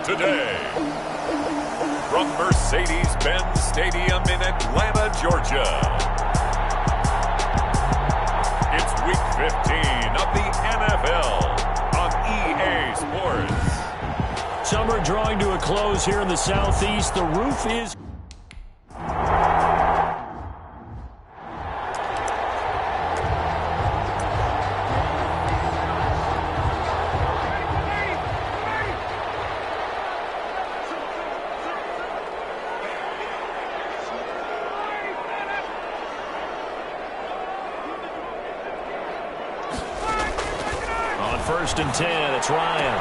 today. From Mercedes-Benz Stadium in Atlanta, Georgia. It's Week 15 of the NFL on EA Sports. Summer drawing to a close here in the Southeast. The roof is... First and 10, it's Ryan.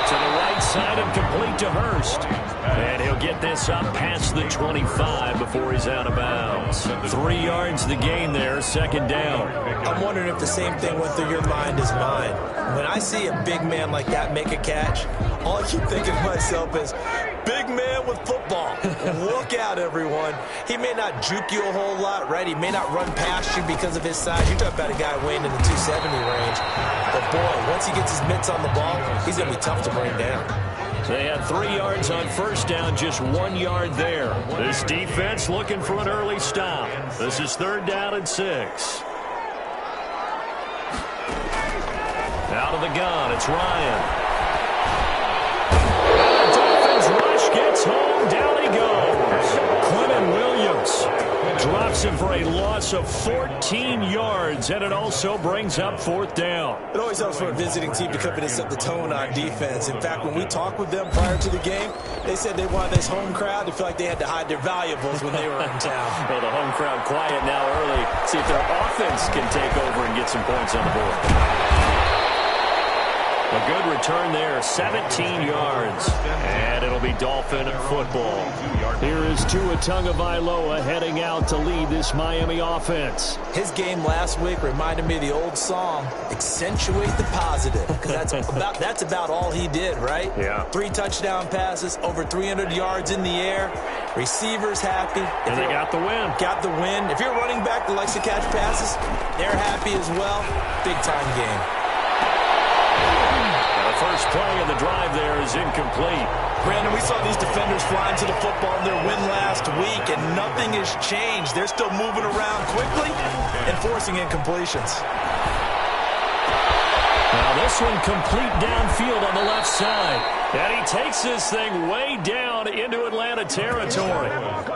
To the right side and complete to Hurst. And he'll get this up past the 25 before he's out of bounds. 3 yards the gain there, second down. I'm wondering if the same thing went through your mind as mine. When I see a big man like that make a catch, all I keep thinking to myself is, big man with football. Look out, everyone. He may not juke you a whole lot, right? He may not run past you because of his size. You're talking about a guy weighing in the 270 range. But, boy, once he gets his mitts on the ball, he's going to be tough to bring down. They had 3 yards on first down, just 1 yard there. This defense looking for an early stop. This is third down and 6. Out of the gun, it's Ryan. Gets home, down he goes. Clement Williams drops him for a loss of 14 yards, and it also brings up fourth down. It always helps for a visiting team to come in and set the tone on defense. In fact, when we talked with them prior to the game, they said they wanted this home crowd to feel like they had to hide their valuables when they were in town. Well, the home crowd quiet now early. See if their offense can take over and get some points on the board. A good return there, 17 yards. And it'll be Dolphin football. Here is Tua Tagovailoa heading out to lead this Miami offense. His game last week reminded me of the old song, accentuate the positive. Because that's about all he did, right? Yeah. 3 touchdown passes, over 300 yards in the air. Receivers happy. And they got the win. Got the win. If you're a running back that likes to catch passes, they're happy as well. Big-time game. First play of the drive there is incomplete. Brandon, we saw these defenders flying to the football in their win last week, and nothing has changed. They're still moving around quickly and forcing incompletions. Now this one complete downfield on the left side. And he takes this thing way down into Atlanta territory.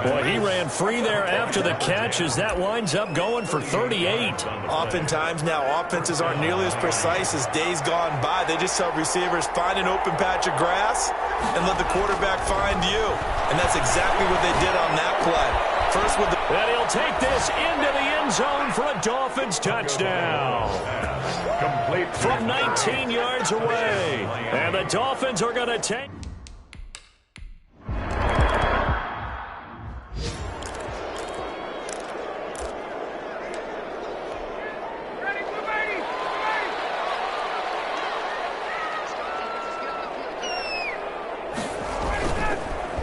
Boy, he ran free there after the catch as that winds up going for 38. Oftentimes now, offenses aren't nearly as precise as days gone by. They just tell receivers, find an open patch of grass and let the quarterback find you. And that's exactly what they did on that play. First with the... And he'll take this into the end zone for a Dolphins touchdown. Complete from 19 yards away. And the Dolphins are going to take...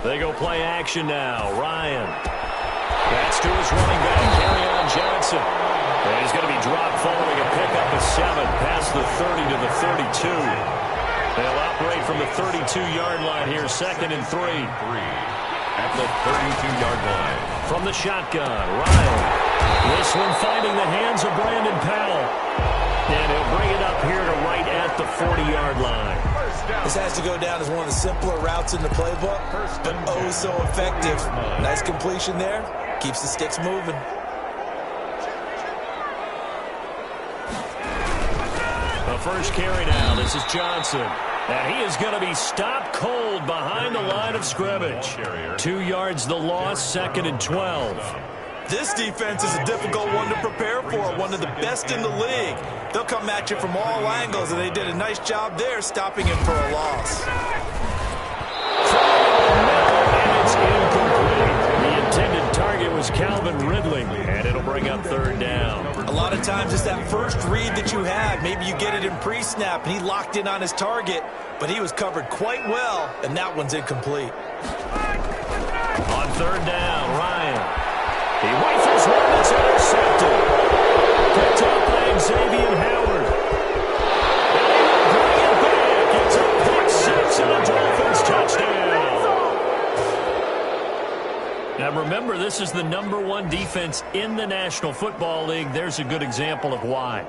They go play action now. Ryan. That's to his running back, Kerryon Johnson. And he's going to be dropped following a pickup of 7 past the 30 to the 32. They'll operate from the 32-yard line here, 2nd and 3. At the 32-yard line. From the shotgun, Ryan. This one finding the hands of Brandon Powell. And he'll bring it up here to right at the 40-yard line. This has to go down as one of the simpler routes in the playbook, but oh so effective. Nice completion there. Keeps the sticks moving. The first carry now. This is Johnson. And he is going to be stopped cold behind the line of scrimmage. 2 yards the loss, 2nd and 12. This defense is a difficult one to prepare for, one of the best in the league. They'll come at you from all angles, and they did a nice job there stopping him for a loss. And it's incomplete. The intended target was Calvin Ridley, and it'll bring up third down. A lot of times it's that first read that you have. Maybe you get it in pre-snap, and he locked in on his target, but he was covered quite well, and that one's incomplete. On third down, Ryan. He rifles one that's intercepted. Picked up by Xavier Howard. And he will bring it back. It's a pick 6 and a Dolphins touchdown. And remember, this is the #1 defense in the National Football League. There's a good example of why.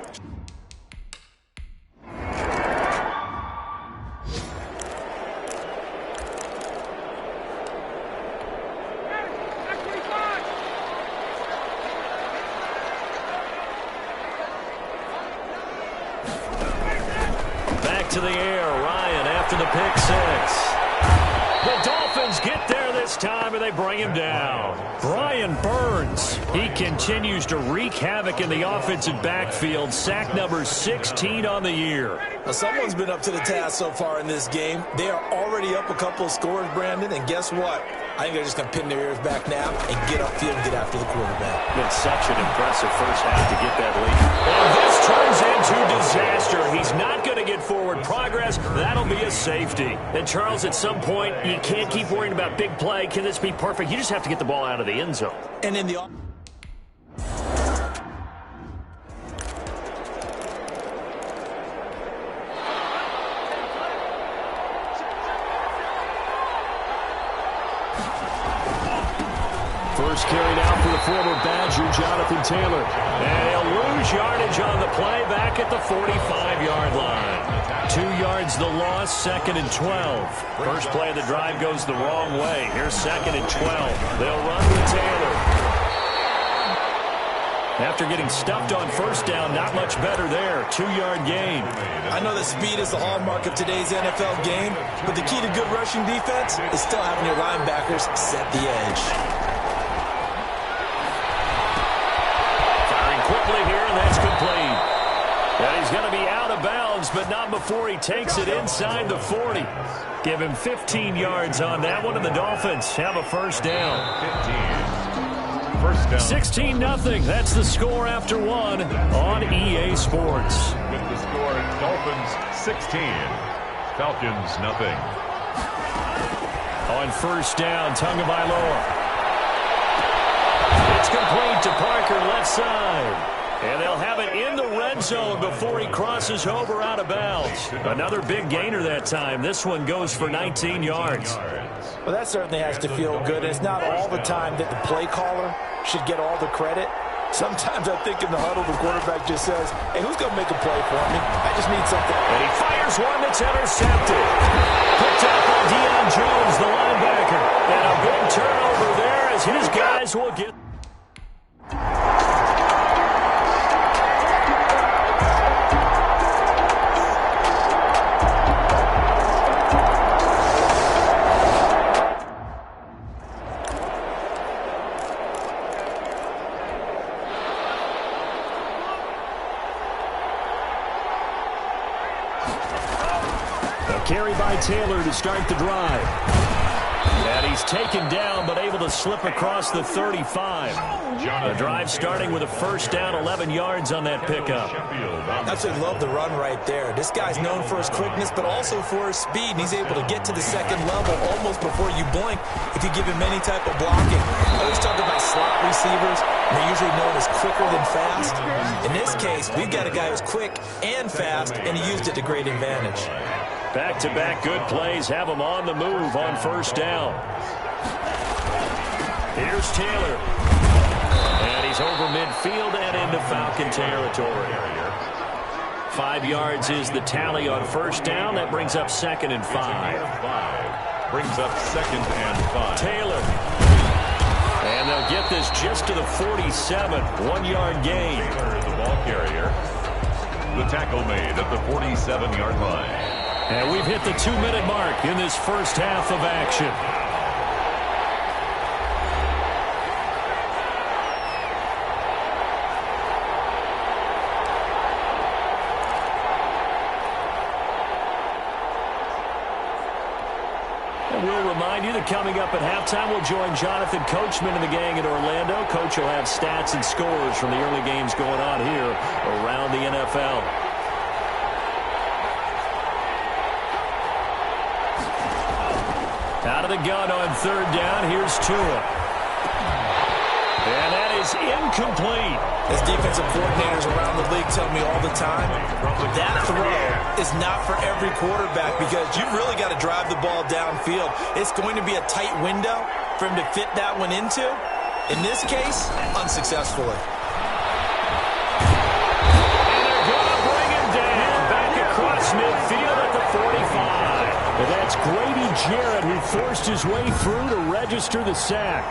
Back to the air, Ryan after the pick six. The Dolphins get there this time, and they bring him down. Brian Burns, he continues to wreak havoc in the offensive backfield. Sack number 16 on the year. Well, someone's been up to the task so far in this game. They are already up a couple of scores, Brandon, and guess what? I think they're just going to pin their ears back now and get upfield and get after the quarterback. It's such an impressive first half to get that lead. And this turns into disaster. He's not going to get forward progress. That'll be a safety. And, Charles, at some point, you can't keep worrying about big play. Can this be perfect? You just have to get the ball out of the end zone. And in the first carried out for the former Badger, Jonathan Taylor. And he'll lose yardage on the play back at the 45-yard line. 2 yards the loss, 2nd and 12. First play of the drive goes the wrong way. Here's 2nd and 12. They'll run with Taylor. After getting stuffed on first down, not much better there. 2-yard gain. I know that speed is the hallmark of today's NFL game, but the key to good rushing defense is still having your linebackers set the edge. Quickly here, and that's complete. And he's going to be out of bounds, but not before he takes it inside the 40. Give him 15 yards on that one, and the Dolphins have a first down. 15. First down. 16-0. That's the score after one on EA Sports. With the score, Dolphins 16, Falcons nothing. On first down, Tagovailoa. It's complete to Parker, left side. And they'll have it in the red zone before he crosses over out of bounds. Another big gainer that time. This one goes for 19 yards. Well, that certainly has to feel good. It's not all the time that the play caller should get all the credit. Sometimes I think in the huddle, the quarterback just says, hey, who's going to make a play for me? I just need something. And he fires one that's intercepted. Picked up by Deion Jones, the linebacker. And a big turnover there as his guys will get... Carry by Taylor to start the drive. And he's taken down, but able to slip across the 35. The drive starting with a first down, 11 yards on that pickup. I just love the run right there. This guy's known for his quickness, but also for his speed. And he's able to get to the second level almost before you blink if you give him any type of blocking. I always talk about slot receivers. They're usually known as quicker than fast. In this case, we've got a guy who's quick and fast, and he used it to great advantage. Back-to-back good plays have him on the move on first down. Here's Taylor. And he's over midfield and into Falcon territory. 5 yards is the tally on first down. That brings up 2nd and 5. Brings up 2nd and 5. Taylor. And they'll get this just to the 47. 1-yard gain. Taylor, the ball carrier. The tackle made at the 47-yard line. And we've hit the 2-minute mark in this first half of action. And we'll remind you that coming up at halftime, we'll join Jonathan Coachman and the gang in Orlando. Coach will have stats and scores from the early games going on here around the NFL. Out of the gun on third down. Here's Tua. And that is incomplete. As defensive coordinators around the league tell me all the time, that throw is not for every quarterback because you've really got to drive the ball downfield. It's going to be a tight window, for him to fit that one into. In this case, unsuccessfully. Across midfield at the 45. And that's Grady Jarrett who forced his way through to register the sack.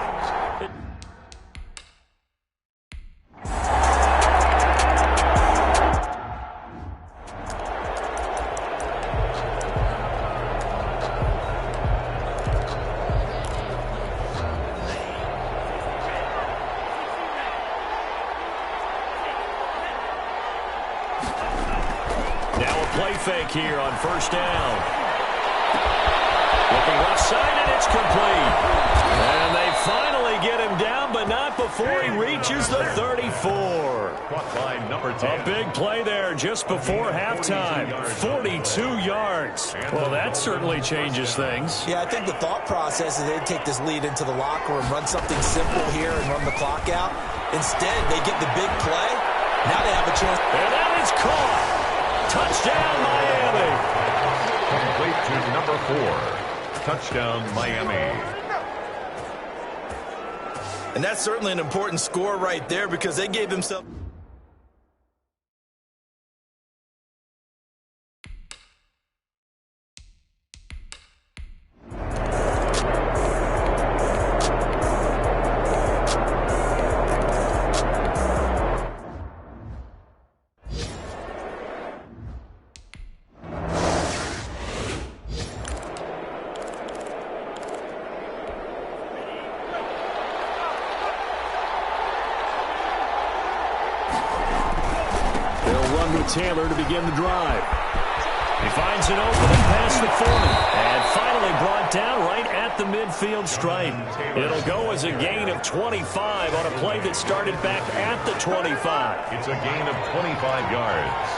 Play fake here on first down. Looking left side, and it's complete. And they finally get him down, but not before he reaches the 34. Caught by number 10. A big play there just before halftime. 42 yards. Well, that certainly changes things. Yeah, I think the thought process is they'd take this lead into the locker room, run something simple here, and run the clock out. Instead, they get the big play. Now they have a chance. And that is caught. Touchdown, Miami. Complete to number 4. Touchdown, Miami. And that's certainly an important score right there because they gave themselves... Taylor to begin the drive. He finds an opening past the 40 and finally brought down right at the midfield stripe. It'll go as a gain of 25 on a play that started back at the 25. It's a gain of 25 yards.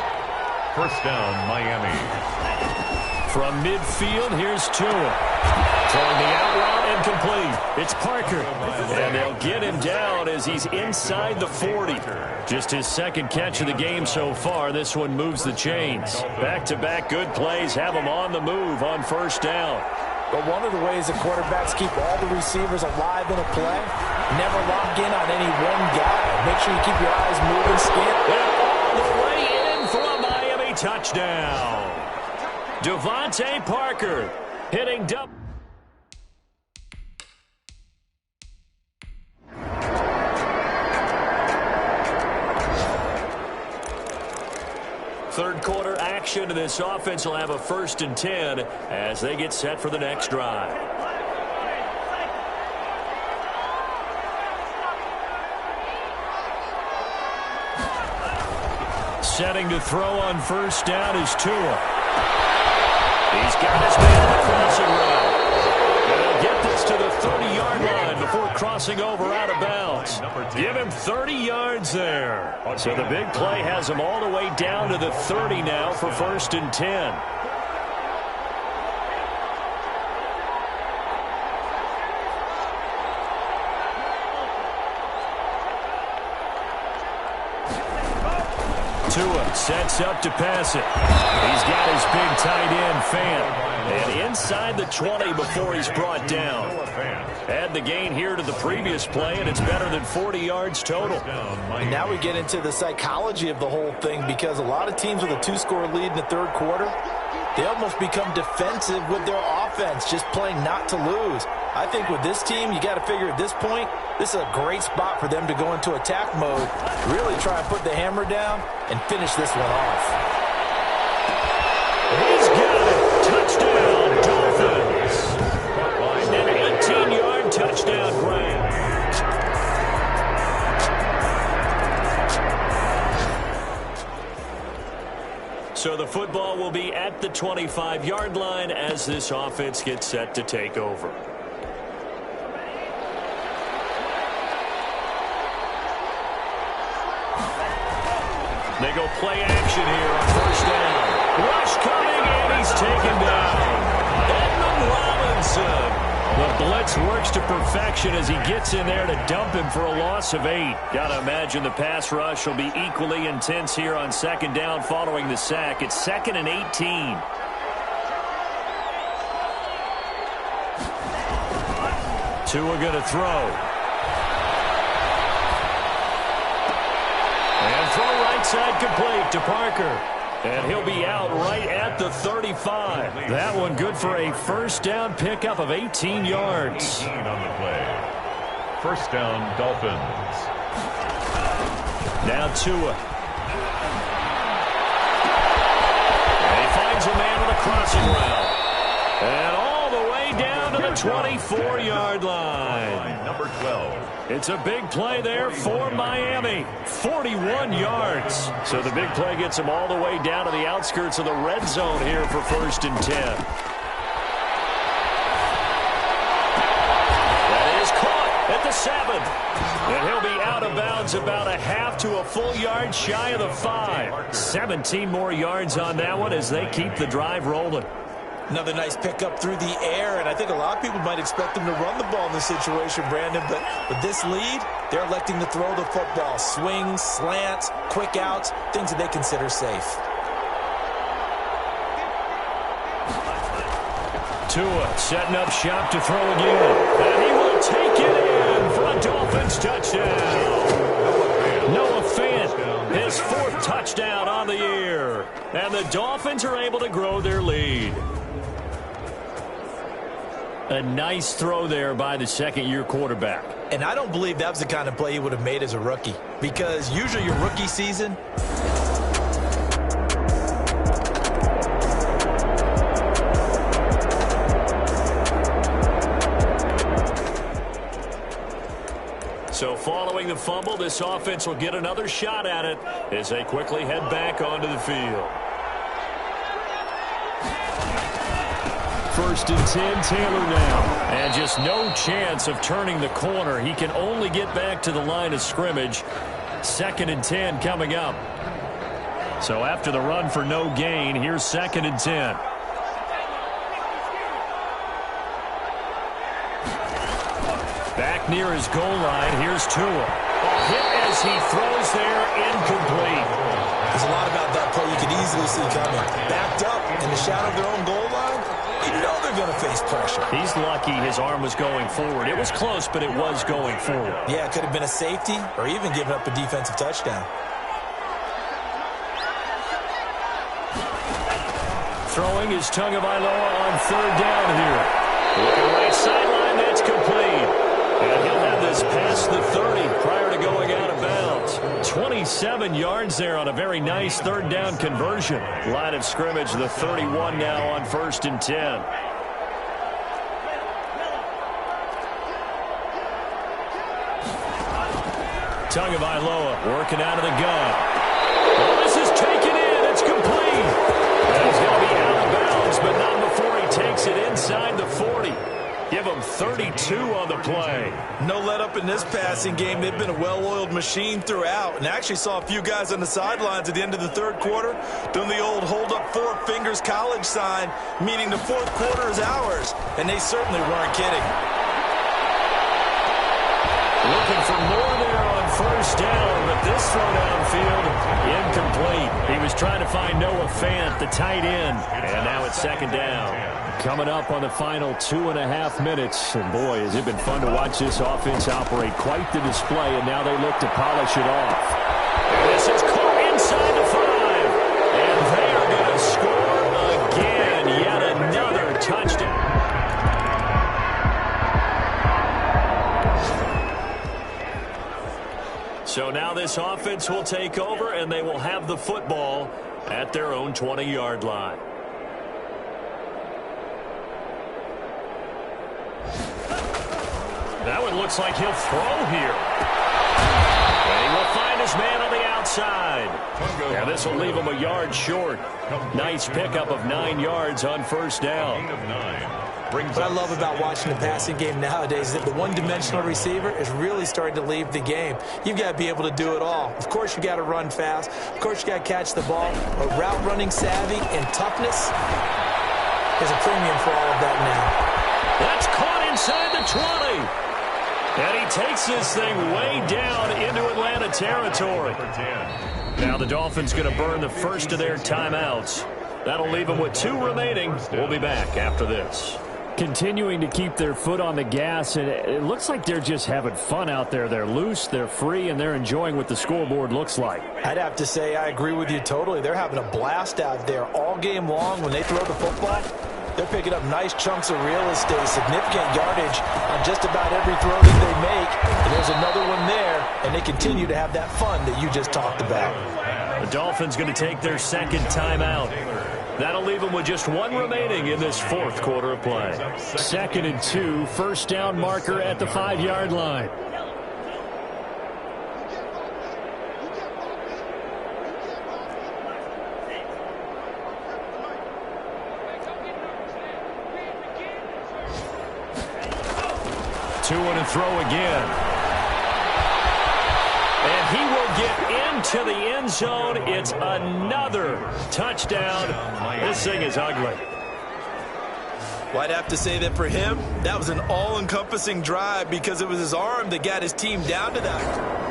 First down, Miami. From midfield, here's Tua. Throwing the out route and complete. It's Parker. And they'll get him down as he's inside the 40. Just his second catch of the game so far. This one moves the chains. Back-to-back good plays have him on the move on first down. But one of the ways the quarterbacks keep all the receivers alive in a play, never lock in on any one guy. Make sure you keep your eyes moving, scan. And all the way in for a Miami touchdown. Devontae Parker hitting double. Third quarter action, and this offense will have a 1st and 10 as they get set for the next drive. Setting to throw on first down is Tua. He's got his man on the crossing route. And he'll get this to the 30-yard line before crossing over out of bounds. Give him 30 yards there. So the big play has him all the way down to the 30 now for 1st and 10. Tua sets up to pass it. He's got his big tight end, Fant. And inside the 20 before he's brought down. Add the gain here to the previous play, and it's better than 40 yards total. And now we get into the psychology of the whole thing because a lot of teams with a 2-score lead in the third quarter, they almost become defensive with their offense, just playing not to lose. I think with this team, you got to figure at this point, this is a great spot for them to go into attack mode, really try and put the hammer down and finish this one off. He's got it. Touchdown, Dolphins. An 18-yard touchdown grab. So the football will be at the 25-yard line as this offense gets set to take over. They go play action here on first down. Rush coming, and he's taken down. Edmund Robinson. The blitz works to perfection as he gets in there to dump him for a loss of 8. Got to imagine the pass rush will be equally intense here on second down following the sack. It's 2nd and 18. Tua going to throw. And throw right side complete to Parker. And he'll be out right at the 35. That one good for a first down pickup of 18 yards. 18 on the play. First down, Dolphins. Now Tua. And he finds a man on the crossing route. And all the way down to the 24-yard line. Number 12. It's a big play there for Miami. 41 yards. So the big play gets him all the way down to the outskirts of the red zone here for 1st and 10. That is caught at the 7. And he'll be out of bounds about a half to a full yard shy of the 5. 17 more yards on that one as they keep the drive rolling. Another nice pickup through the air, and I think a lot of people might expect them to run the ball in this situation, Brandon, but with this lead, they're electing to throw the football. Swings, slants, quick outs, things that they consider safe. Tua setting up shop to throw again, and he will take it in for a Dolphins touchdown. Noah Fant, his 4th touchdown on the year, and the Dolphins are able to grow their lead. A nice throw there by the second-year quarterback. And I don't believe that was the kind of play he would have made as a rookie, because usually your rookie season, so following the fumble, this offense will get another shot at it as they quickly head back onto the field. 1st and 10, Taylor now. And just no chance of turning the corner. He can only get back to the line of scrimmage. 2nd and 10 coming up. So after the run for no gain, here's 2nd and 10. Back near his goal line, here's Tua. A hit as he throws there, incomplete. There's a lot about that play you could easily see coming. Backed up in the shadow of their own goal line, you know they're going to face pressure. He's lucky his arm was going forward. It was close, but it was going forward. Yeah, it could have been a safety or even given up a defensive touchdown. Throwing is Tagovailoa on 3rd down here. Looking right sideline, that's complete. And he'll have this past the 30 prior to going out of bounds. 27 yards there on a very nice 3rd down conversion. Line of scrimmage, the 31 now on 1st and 10. Tagovailoa working out of the gun. Well, this is taken in. It's complete. And he's going to be out of bounds, but not before he takes it inside the 40. Give him 32 on the play. No let up in this passing game. They've been a well-oiled machine throughout. And actually saw a few guys on the sidelines at the end of the 3rd quarter doing the old hold up 4 fingers college sign, meaning the 4th quarter is ours. And they certainly weren't kidding. Looking for more there on 1st down, but this throw downfield, incomplete. He was trying to find Noah Fant, the tight end, and now it's 2nd down. Coming up on the final 2.5 minutes, and boy, has it been fun to watch this offense operate. Quite the display, and now they look to polish it off. And this is caught inside the 5, and they are going to score again. Yet another touchdown. So now this offense will take over, and they will have the football at their own 20-yard line. That one looks like he'll throw here. And he will find his man on the outside. And this will leave him a yard short. Nice pickup of 9 yards on 1st down. What I love about watching the passing game nowadays is that the one-dimensional receiver is really starting to leave the game. You've got to be able to do it all. Of course, you got to run fast. Of course, you got to catch the ball. But route running savvy and toughness is a premium for all of that now. That's caught inside the 20. And he takes this thing way down into Atlanta territory. Now the Dolphins going to burn the first of their timeouts. That'll leave them with 2 remaining. We'll be back after this. Continuing to keep their foot on the gas, and it looks like they're just having fun out there. They're loose, they're free, and they're enjoying what the scoreboard looks like. I'd have to say I agree with you totally. They're having a blast out there all game long. When they throw the football, they're picking up nice chunks of real estate, significant yardage on just about every throw that they make. And there's another one there, and they continue to have that fun that you just talked about. The Dolphins going to take their second timeout. That'll leave them with just one remaining in this fourth quarter of play. 2nd and 2, first down marker at the 5-yard line. Two and a throw again. And he will get into the end zone. It's another touchdown. This thing is ugly. Well, I'd have to say that for him, that was an all-encompassing drive because it was his arm that got his team down to that.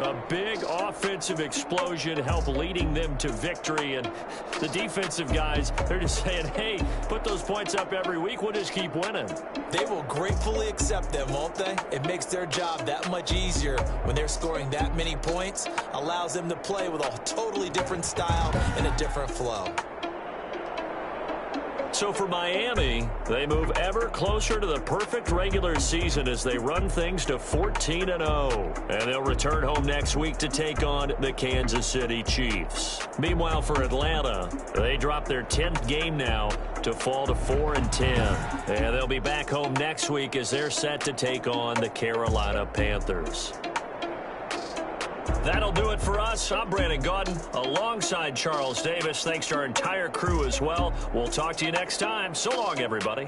A big offensive explosion helped leading them to victory. And the defensive guys, they're just saying, hey, put those points up every week. We'll just keep winning. They will gratefully accept them, won't they? It makes their job that much easier when they're scoring that many points. Allows them to play with a totally different style and a different flow. So for Miami, they move ever closer to the perfect regular season as they run things to 14-0. And they'll return home next week to take on the Kansas City Chiefs. Meanwhile, for Atlanta, they drop their 10th game now to fall to 4-10. And they'll be back home next week as they're set to take on the Carolina Panthers. That'll do it for us. I'm Brandon Gaudin alongside Charles Davis. Thanks to our entire crew as well. We'll talk to you next time. So long, everybody.